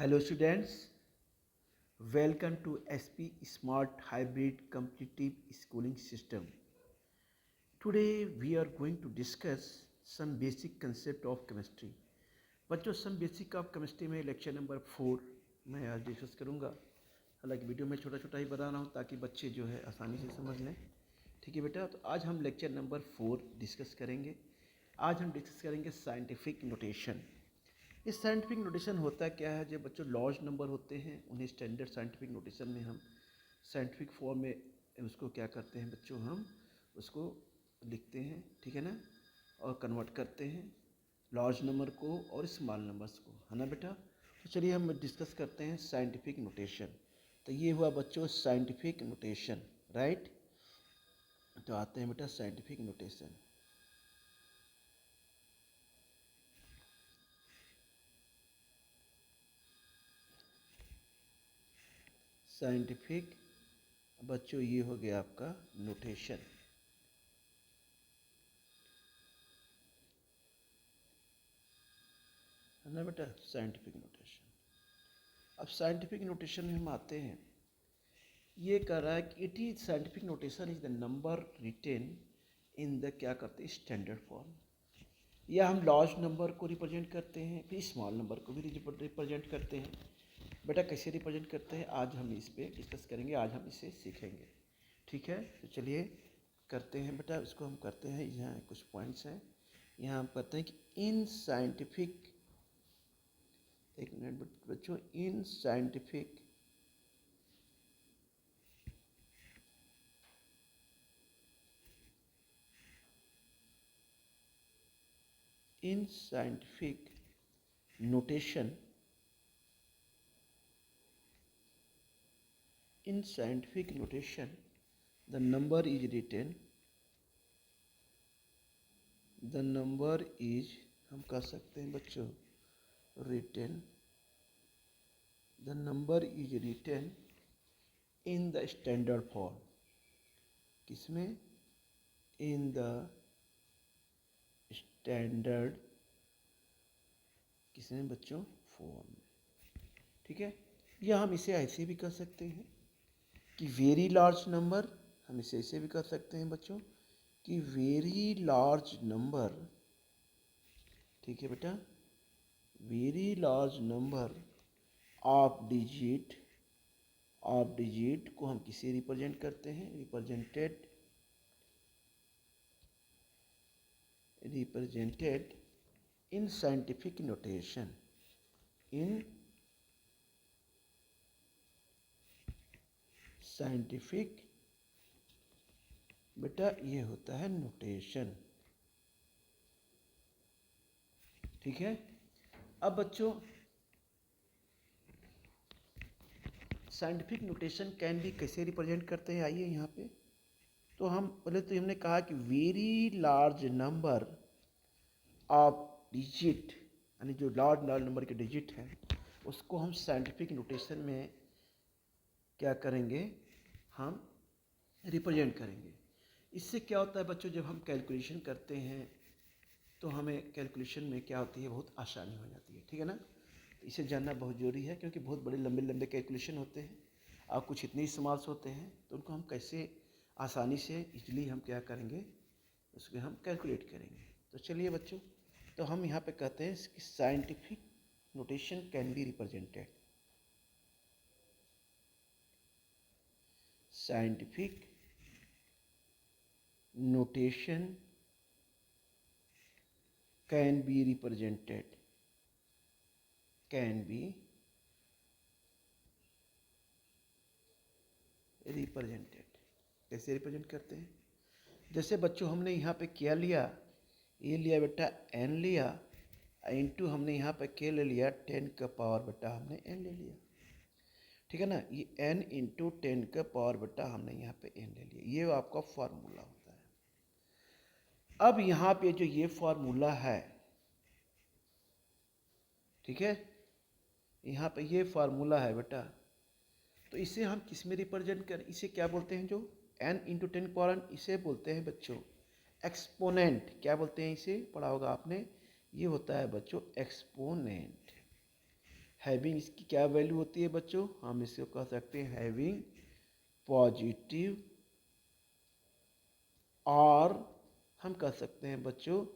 Hello students, welcome to SP Smart Hybrid Competitive Schooling System. Today we are going to discuss some basic concept of chemistry. बच्चों some basic of chemistry में lecture number 4 मैं आज discuss करूँगा। हालांकि video में छोटा छोटा ही बता रहा हूँ ताकि बच्चे जो है आसानी से समझ लें। ठीक है बेटा, तो आज हम लेक्चर नंबर 4 डिस्कस करेंगे। आज हम डिस्कस करेंगे साइंटिफिक नोटेशन। इस साइंटिफिक नोटेशन होता क्या है, जब बच्चों लार्ज नंबर होते हैं उन्हें स्टैंडर्ड साइंटिफिक नोटेशन में हम साइंटिफिक फॉर्म में उसको क्या करते हैं बच्चों, हम उसको लिखते हैं, ठीक है ना, और कन्वर्ट करते हैं लार्ज नंबर को और स्मॉल नंबर्स को, है ना बेटा। तो चलिए हम डिस्कस करते हैं साइंटिफिक नोटेशन। तो ये हुआ बच्चों साइंटिफिक नोटेशन, राइट। तो आते हैं बेटा साइंटिफिक नोटेशन। साइंटिफिक बच्चों ये हो गया आपका नोटेशन, है ना बेटा, साइंटिफिक नोटेशन। अब साइंटिफिक नोटेशन में हम आते हैं। ये कह रहा है कि it is scientific notation is the number written in the क्या करते हैं स्टैंडर्ड फॉर्म। या हम लार्ज नंबर को रिप्रेजेंट करते हैं, फिर स्मॉल नंबर को भी रिप्रेजेंट करते हैं। बेटा कैसे रिप्रेजेंट करते हैं आज हम इस पर डिस्कस करेंगे, आज हम इसे सीखेंगे, ठीक है। तो चलिए करते हैं बेटा, इसको हम करते हैं। यहाँ कुछ पॉइंट्स हैं, यहाँ हम कहते हैं कि इन साइंटिफिक, एक मिनट बच्चों, in scientific in scientific notation, in scientific notation the number is written, the number is हम कह सकते हैं बच्चों written, the number is written in the standard form। किसमें? in the standard, किसमें बच्चों? फॉर्म, ठीक है। या हम इसे ऐसे भी कह सकते हैं कि वेरी लार्ज नंबर, हम इसे ऐसे भी कह सकते हैं बच्चों कि वेरी लार्ज नंबर, ठीक है बेटा, very large number of digit, of digit को हम किसे रिप्रेजेंट करते हैं? Represented in scientific notation, in scientific बेटा ये होता है नोटेशन, ठीक है। अब बच्चों साइंटिफिक नोटेशन कैन भी कैसे रिप्रेजेंट करते हैं, आइए यहाँ पे। तो हम पहले तो हमने कहा कि very large number of digit, यानी जो लार्ज नंबर के डिजिट हैं उसको हम साइंटिफिक नोटेशन में क्या करेंगे, हम रिप्रेजेंट करेंगे। इससे क्या होता है बच्चों, जब हम कैलकुलेशन करते हैं तो हमें कैलकुलेशन में क्या होती है, बहुत आसानी हो जाती है, ठीक है ना। तो इसे जानना बहुत ज़रूरी है क्योंकि बहुत बड़े लंबे लंबे कैलकुलेशन होते हैं और कुछ इतने स्मॉल्स होते हैं, तो उनको हम कैसे आसानी से इजली हम क्या करेंगे, उसको हम कैलकुलेट करेंगे। तो चलिए बच्चों, तो हम यहाँ पे कहते हैं कि scientific notation can be represented, scientific notation can be represented, can be represented. कैसे रिप्रेजेंट करते हैं? जैसे बच्चों हमने यहाँ पे क्या लिया, ये लिया बेटा n लिया, इंटू हमने यहाँ पे क्या ले लिया, 10 का पावर बेटा हमने n ले लिया, ठीक है ना। ये n इंटू 10 का पावर बेटा हमने यहाँ पे n ले लिया, ये आपका फार्मूला होता है। अब यहाँ पे जो ये फार्मूला है, ठीक है, यहाँ पे ये फार्मूला है बेटा, तो इसे हम किस में रिप्रेजेंट कर, इसे क्या बोलते हैं, जो n इंटू 10 पावर n, इसे बोलते हैं बच्चों एक्सपोनेंट। क्या बोलते हैं इसे, पढ़ा होगा आपने, ये होता है बच्चों एक्सपोनेंट, हैविंग इसकी क्या वैल्यू होती है बच्चों, हम इसको कह सकते हैं हैविंग पॉजिटिव, और हम कह सकते हैं बच्चों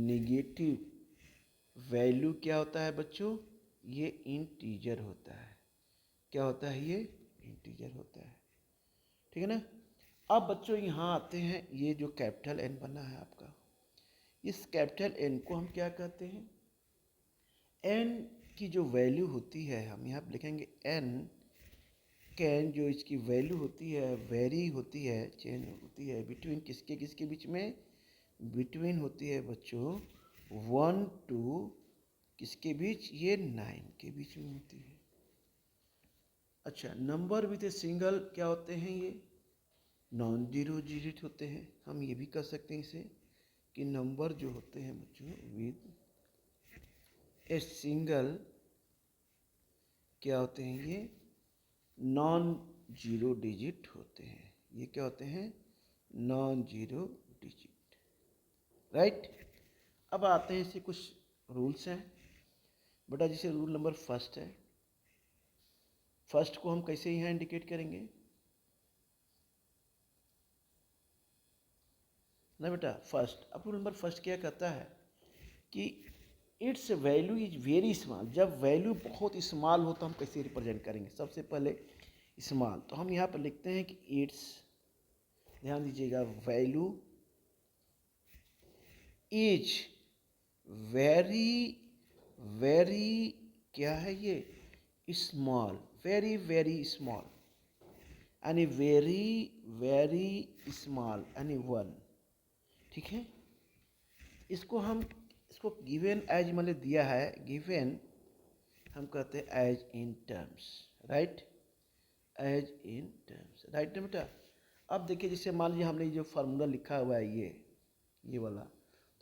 निगेटिव। वैल्यू क्या होता है बच्चों, ये इंटीजर होता है। क्या होता है, ये इंटीजर होता है। ठीक है ना। अब बच्चों यहाँ आते हैं, ये जो कैपिटल एन बना है आपका, इस कैपिटल एन को हम क्या कहते हैं, एन की जो वैल्यू होती है हम यहाँ पर लिखेंगे एन कैन, जो इसकी वैल्यू होती है वेरी होती है, चेंज होती है बिटवीन किसके किसके बीच में, बिटवीन होती है बच्चों 1 to किसके बीच, ये 9 के बीच में होती है। अच्छा, नंबर विथ ए सिंगल क्या होते हैं, ये नॉन जीरो डिजिट होते हैं। हम ये भी कह सकते हैं इसे कि नंबर जो होते हैं बच्चों विद ए सिंगल क्या होते हैं, ये नॉन जीरो डिजिट होते हैं। ये क्या होते हैं, नॉन जीरो डिजिट, राइट। अब आते हैं इसे कुछ रूल्स हैं बेटा, जैसे रूल नंबर फर्स्ट है। फर्स्ट को हम कैसे यहाँ इंडिकेट करेंगे ना बेटा, फर्स्ट। अब रूल नंबर फर्स्ट क्या कहता है कि it's value is very small. जब वैल्यू बहुत स्मॉल हो तो हम कैसे रिप्रेजेंट करेंगे, सबसे पहले स्मॉल, तो हम यहाँ पर लिखते हैं कि इट्स, ध्यान दीजिएगा, वैल्यू इज वेरी वेरी क्या है ये, स्मॉल, वेरी वेरी स्मॉल, यानी वेरी वेरी स्मॉल यानी 1। ठीक है, इसको गिवन एज मतलब दिया है, गिवन हम कहते हैं as in terms, right, as in terms, right ना बेटा। अब देखिए, जैसे मान लीजिए हमने जो फार्मूला लिखा हुआ है ये वाला,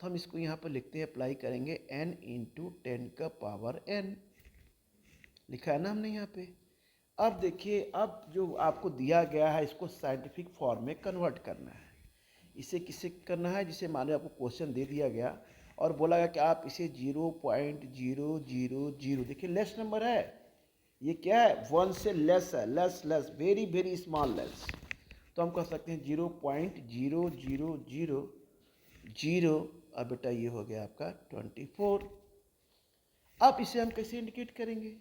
तो हम इसको यहाँ पर लिखते हैं, अप्लाई करेंगे n इंटू 10 का पावर n, लिखा है ना हमने यहाँ पे। अब देखिए, अब जो आपको दिया गया है इसको साइंटिफिक फॉर्म में कन्वर्ट करना है। इसे किससे करना है, जिसे माने आपको क्वेश्चन दे दिया गया और बोला गया कि आप इसे 0.000, देखिए लेस नंबर है, ये क्या है, 1 से लेस है, less less, very very small less, तो हम कह सकते हैं 0.0000। अब बेटा ये हो गया आपका 24। अब इसे हम कैसे इंडिकेट करेंगे,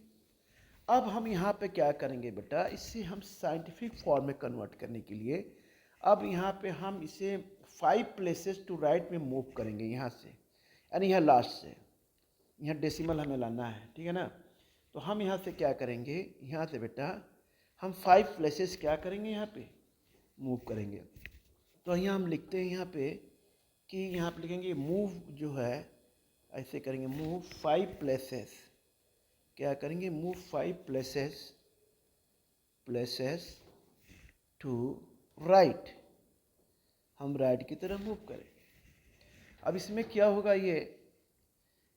अब हम यहाँ पे क्या करेंगे बेटा, इसे हम साइंटिफिक फॉर्म में कन्वर्ट करने के लिए अब यहाँ पे हम इसे 5 प्लेसेस टू राइट में मूव करेंगे, यहाँ से, यानी यहाँ लास्ट से, यहाँ डेसिमल हमें लाना है, ठीक है ना। तो हम यहाँ से क्या करेंगे, यहाँ से बेटा हम 5 प्लेसेस क्या करेंगे, यहाँ पे मूव करेंगे। तो यहाँ हम लिखते हैं यहाँ पे कि यहाँ पे लिखेंगे मूव जो है, ऐसे करेंगे मूव 5 प्लेसेस, क्या करेंगे, मूव 5 प्लेसेस टू राइट, हम राइट की तरफ मूव करें। अब इसमें क्या होगा, ये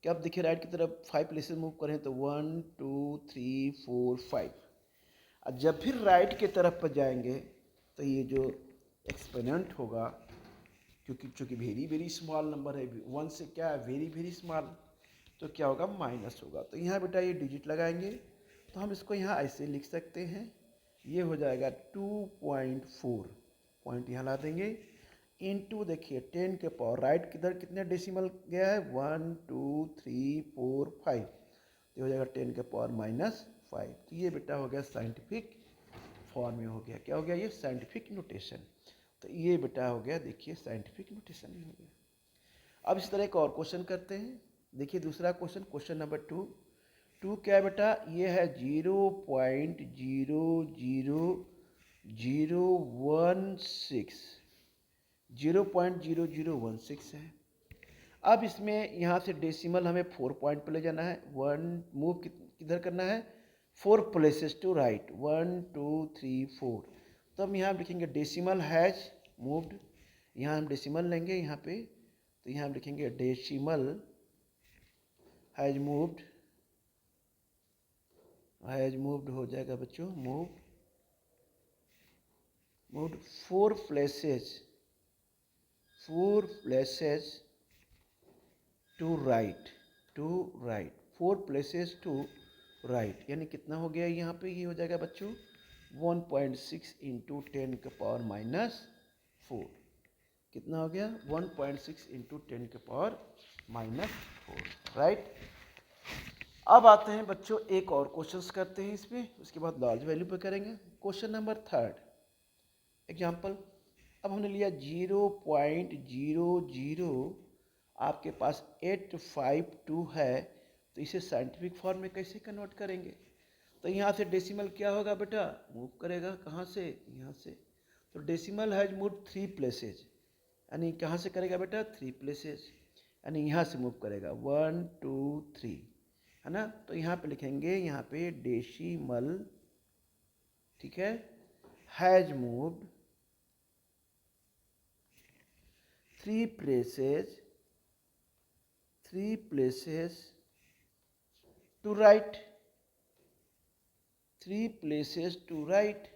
कि आप देखिए राइट की तरफ 5 प्लेसेस मूव करें तो 1 2 3 4 5, और जब फिर राइट की तरफ पर जाएंगे तो ये जो एक्सपोनेंट होगा, क्योंकि चूँकि वेरी वेरी स्मॉल नंबर है, 1 से क्या है, वेरी वेरी स्मॉल, तो क्या होगा, माइनस होगा। तो यहाँ बेटा ये डिजिट लगाएंगे, तो हम इसको यहाँ ऐसे लिख सकते हैं, ये हो जाएगा 2.4, पॉइंट यहाँ ला देंगे, इनटू देखिए 10 के पावर राइट किधर कितने डेसिमल गया है, 1 2 3 4 5, तो हो जाएगा 10 के पावर -5। तो ये बेटा हो गया साइंटिफिक फॉर्म में, हो गया क्या हो गया, ये साइंटिफिक नोटेशन। तो ये बेटा हो गया, देखिए साइंटिफिक नोटेशन ही हो गया। अब इस तरह एक और क्वेश्चन करते हैं, देखिए दूसरा क्वेश्चन, क्वेश्चन नंबर 2 क्या है बेटा, ये है 0.0016 है। अब इसमें यहाँ से डेसिमल हमें 4 पॉइंट पे ले जाना है, 1 मूव किधर करना है, 4 प्लेसेस टू राइट, 1 2 3 4, तो हम यहाँ लिखेंगे डेसिमल हैज मूव्ड, यहाँ हम डेसिमल लेंगे यहाँ पे, तो यहाँ हम लिखेंगे डेसिमल हैज मूव्ड हो जाएगा बच्चों, moved 4 places to right, 4 places to right, यानी कितना हो गया यहाँ पे, ये हो जाएगा बच्चों 1.6 इंटू 10⁻⁴। कितना हो गया 1.6 इंटू 10⁻⁴, राइट। अब आते हैं बच्चों एक और क्वेश्चंस करते हैं इसमें, उसके बाद लार्ज वैल्यू पे करेंगे। Question number 3 example. अब हमने लिया 0.00 आपके पास 852 है, तो इसे साइंटिफिक फॉर्म में कैसे कन्वर्ट करेंगे? तो यहाँ से डेसिमल क्या होगा बेटा, मूव करेगा कहाँ से, यहाँ से। तो डेसिमल हैज मूव 3 प्लेसेज, यानी कहाँ से करेगा बेटा 3 प्लेसेज, यानी यहाँ से मूव करेगा 1 2 3, है ना। तो यहाँ पे लिखेंगे, यहाँ पे डेसिमल, ठीक है, has moved 3 places to right, 3 places to right।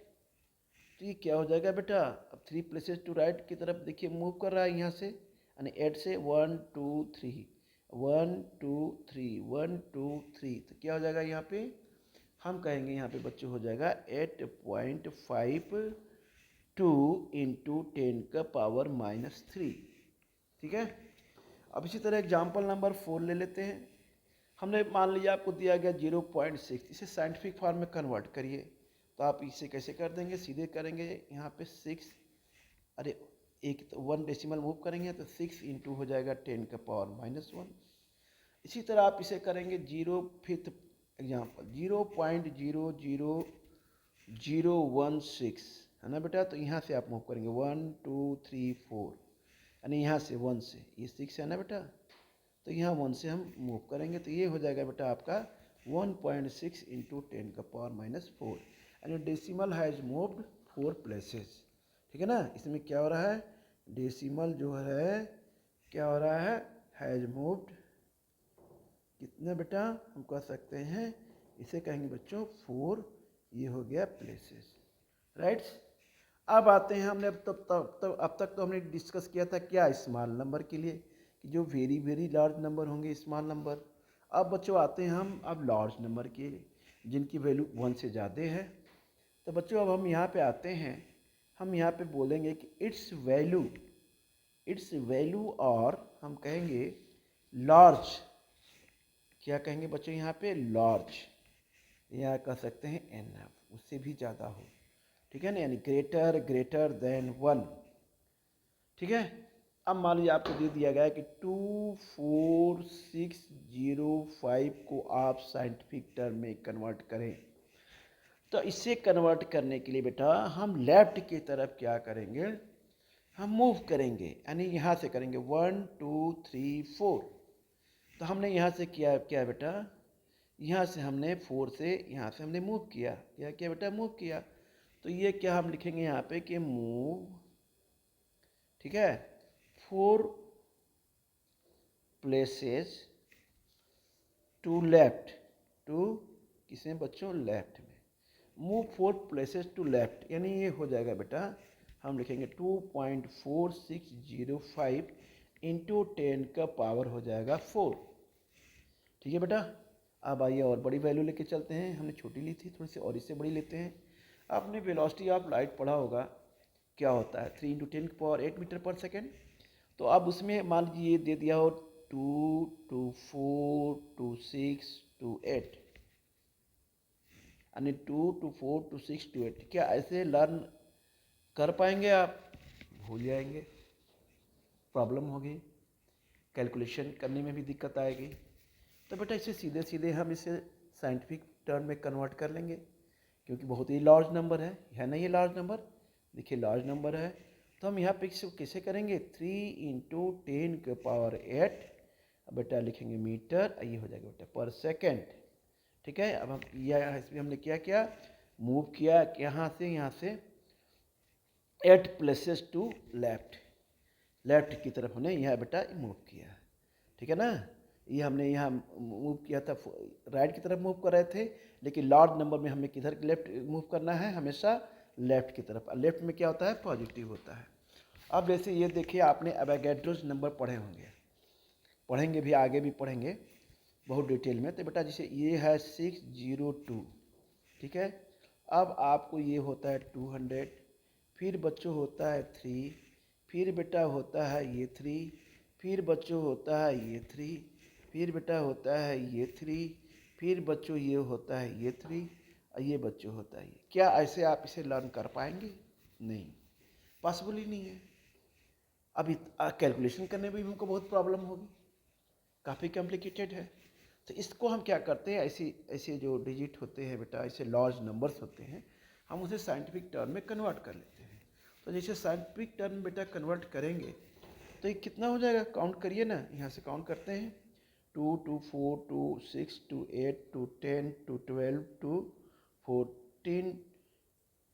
तो ये क्या हो जाएगा बेटा, अब 3 places to right की तरफ देखिए मूव कर रहा है यहाँ से, यानी 8 से 1 2 3 1 2 3 1 2 3। तो क्या हो जाएगा यहाँ पे, हम कहेंगे यहाँ पे बच्चों हो जाएगा 8.52 इंटू 10⁻⁻3, ठीक है। अब इसी तरह एग्जाम्पल नंबर 4 ले लेते हैं। हमने मान लिया आपको दिया गया 0.6, इसे साइंटिफिक फॉर्म में कन्वर्ट करिए। तो आप इसे कैसे कर देंगे, सीधे करेंगे यहाँ पे 6, अरे एक तो 1 डेसिमल मूव करेंगे तो 6 इंटू हो जाएगा 10⁻⁻1। इसी तरह आप इसे करेंगे 5th एग्जाम्पल 0.00016, है ना बेटा। तो यहाँ से आप मूव करेंगे 1 2 3 4, यानी यहाँ से 1 से, ये 6 है ना बेटा, तो यहाँ 1 से हम मूव करेंगे। तो ये हो जाएगा बेटा आपका 1.6 इंटू 10⁻⁴, यानी डेसिमल हैज मूव्ड 4 प्लेसेस, ठीक है ना। इसमें क्या हो रहा है, डेसिमल जो है क्या हो रहा है, हैज मूव्ड कितने बेटा, हम कह सकते हैं इसे कहेंगे बच्चों 4, ये हो गया प्लेसेस, राइट। अब आते हैं, हमने अब तक तो हमने डिस्कस किया था क्या, स्मॉल नंबर के लिए कि जो वेरी वेरी लार्ज नंबर होंगे स्मॉल नंबर। अब बच्चों आते हैं हम अब लार्ज नंबर के जिनकी वैल्यू 1 से ज़्यादा है। तो बच्चों अब हम यहाँ पे आते हैं, हम यहाँ पे बोलेंगे कि इट्स वैल्यू और हम कहेंगे लार्ज, क्या कहेंगे बच्चों यहाँ पे लार्ज, या कह सकते हैं एनएफ, उससे भी ज़्यादा हो, ठीक है ना, यानी ग्रेटर देन 1, ठीक है। अब मान लीजिए आपको दे दिया गया है कि 24605 को आप साइंटिफिक टर्म में कन्वर्ट करें। तो इसे कन्वर्ट करने के लिए बेटा हम लेफ्ट की तरफ क्या करेंगे, हम मूव करेंगे, यानी यहाँ से करेंगे 1 2 3 4। तो हमने यहाँ से क्या बेटा, यहाँ से हमने 4 से यहाँ से हमने मूव किया, क्या बेटा मूव किया। तो ये क्या हम लिखेंगे यहाँ पे कि मूव, ठीक है, 4 प्लेसेस टू लेफ्ट, टू किसमें बच्चों, लेफ्ट में, मूव 4 प्लेसेस टू लेफ्ट, यानी ये हो जाएगा बेटा, हम लिखेंगे 2.4605 इंटू 10 का पावर हो जाएगा 4, ठीक है बेटा। अब आइए और बड़ी वैल्यू लेके चलते हैं, हमने छोटी ली थी, थोड़ी सी और इससे बड़ी लेते हैं। आपने वेलोसिटी ऑफ लाइट पढ़ा होगा, क्या होता है 3 इंटू 10⁸ मीटर पर सेकेंड। तो अब उसमें मान लीजिए ये दे दिया हो 2 2 4 2 6 2 8, यानी 2 2 4 2 6 2 8। क्या ऐसे लर्न कर पाएंगे आप, भूल जाएंगे, प्रॉब्लम होगी, कैलकुलेशन करने में भी दिक्कत आएगी। तो बेटा इसे सीधे सीधे हम इसे साइंटिफिक टर्म में कन्वर्ट कर लेंगे, क्योंकि बहुत ही लार्ज नंबर है ना, ये लार्ज नंबर, देखिए लार्ज नंबर है। तो हम यहाँ पे कैसे करेंगे, 3 इंटू 10⁸, बेटा लिखेंगे मीटर, ये हो जाएगा बेटा पर सेकेंड, ठीक है। अब हम इसमें हमने क्या मूव किया, यहाँ से 8 प्लेसेस टू लेफ्ट की तरफ हमने यहाँ बेटा मूव किया, ठीक है ना। ये हमने यहाँ मूव किया था, राइट की तरफ मूव कर रहे थे, लेकिन लार्ज नंबर में हमें किधर लेफ्ट मूव करना है, हमेशा लेफ्ट की तरफ। लेफ्ट में क्या होता है, पॉजिटिव होता है। अब जैसे ये देखिए, आपने एवोगैड्रोस नंबर पढ़े होंगे, पढ़ेंगे भी, आगे भी पढ़ेंगे, बहुत डिटेल में। तो बेटा जैसे ये है 602, ठीक है। अब आपको ये होता है 200, फिर बच्चों होता है 3, फिर बेटा होता है ये 3, फिर बच्चों होता है ये 3, फिर बेटा होता है ये 3, फिर बच्चों ये होता है ये 3, और ये बच्चों होता है ये। क्या ऐसे आप इसे लर्न कर पाएंगे? नहीं, पॉसिबल ही नहीं है। अभी कैलकुलेशन करने में भी हमको बहुत प्रॉब्लम होगी, काफ़ी कॉम्प्लिकेटेड है। तो इसको हम क्या करते हैं, ऐसे ऐसे जो डिजिट होते हैं बेटा, ऐसे लार्ज नंबर्स होते हैं, हम उसे साइंटिफिक टर्म में कन्वर्ट कर लेते हैं। तो जैसे साइंटिफिक टर्म बेटा कन्वर्ट करेंगे तो ये कितना हो जाएगा, काउंट करिए ना, यहाँ से काउंट करते हैं। 2 2 4 2 6 2 8 2 10 2 12 2 14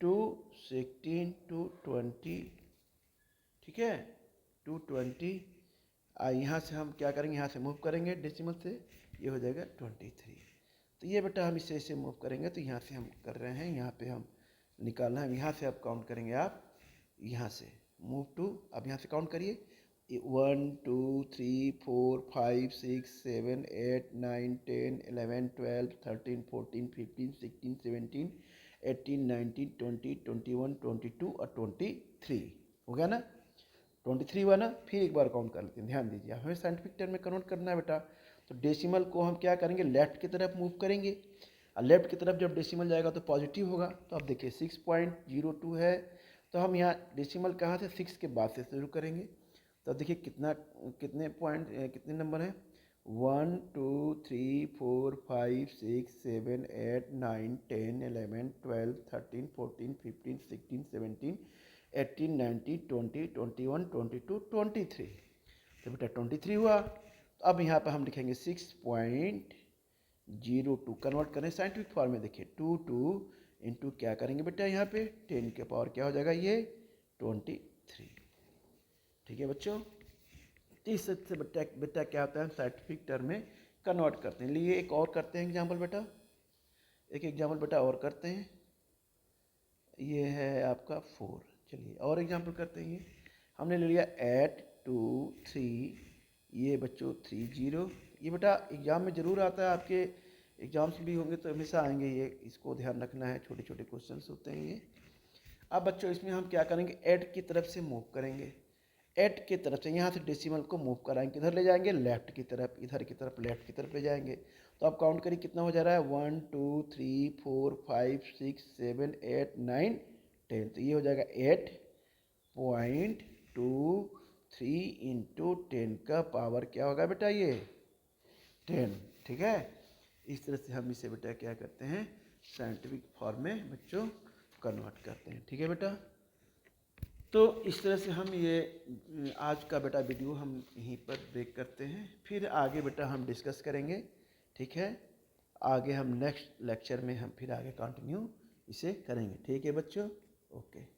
2 16 2 20, ठीक है, 220। यहाँ से हम क्या करेंगे, यहाँ से मूव करेंगे डेसिमल से, ये हो जाएगा 23। तो ये बेटा हम इसे ऐसे मूव करेंगे, तो यहाँ से हम कर रहे हैं, यहाँ पे हम निकालना है, यहाँ से आप काउंट करेंगे, आप यहाँ से मूव टू, अब यहाँ से काउंट करिए, 1 2 3 4 5 6 7 8 9 10 11 12 13 14 15 16 17 18 19 20 21 22 और 23 हो गया ना, 23 हुआ ना। फिर एक बार काउंट कर लेते हैं, ध्यान दीजिए, हमें साइंटिफिक टर्म में कन्वर्ट करना है बेटा। तो डेसिमल को हम क्या करेंगे, लेफ्ट की तरफ मूव करेंगे, और लेफ्ट की तरफ जब डेसिमल जाएगा तो पॉजिटिव होगा। तो अब देखिए 6.02 है, तो हम यहाँ डेसिमल कहाँ से, 6 के बाद से शुरू करेंगे। तो देखिए कितना, कितने पॉइंट, कितने नंबर हैं, 1 2 3 4 5 6 7 8 9 10 11 12 13 14 15 16 17 18 19 20 21 22 23। तो बेटा 23 हुआ। तो अब यहाँ पर हम लिखेंगे 6.02, कन्वर्ट करें साइंटिफिक फॉर्म में, देखिए 2 2 इंटू क्या करेंगे बेटा, यहाँ पे 10 के पावर क्या हो जाएगा, ये 23, ठीक है बच्चों। इस से बेटा बेटा क्या होता है, साइंटिफिक टर्म में कन्वर्ट करते हैं। लिए एक और करते हैं एग्जाम्पल बेटा, एक एग्जाम्पल बेटा और करते हैं, ये है आपका 4। चलिए और एग्जाम्पल करते हैं। ये हमने ले लिया 8 2 3, ये बच्चों 30। ये बेटा एग्जाम में ज़रूर आता है, आपके एग्जाम्स भी होंगे तो हमेशा आएंगे ये, इसको ध्यान रखना है, छोटे छोटे क्वेश्चंस होते हैं ये। अब बच्चों इसमें हम क्या करेंगे, ऐड की तरफ से मूव करेंगे, ऐड की तरफ से यहाँ से डेसिमल को मूव कराएंगे, किधर ले जाएंगे, लेफ्ट की तरफ, इधर की तरफ लेफ्ट की तरफ ले जाएंगे। तो आप काउंट करिए कितना हो जा रहा है, 1 2 3 4 5 6 7 8 9 10। तो ये हो जाएगा 8.23 इंटू 10 का पावर क्या होगा बेटा, ये 10, ठीक है। इस तरह से हम इसे बेटा क्या करते हैं, साइंटिफिक फॉर्म में बच्चों कन्वर्ट करते हैं, ठीक है बेटा। तो इस तरह से हम ये आज का बेटा वीडियो हम यहीं पर ब्रेक करते हैं, फिर आगे बेटा हम डिस्कस करेंगे, ठीक है। आगे हम नेक्स्ट लेक्चर में हम फिर आगे कंटिन्यू इसे करेंगे, ठीक है बच्चों, ओके।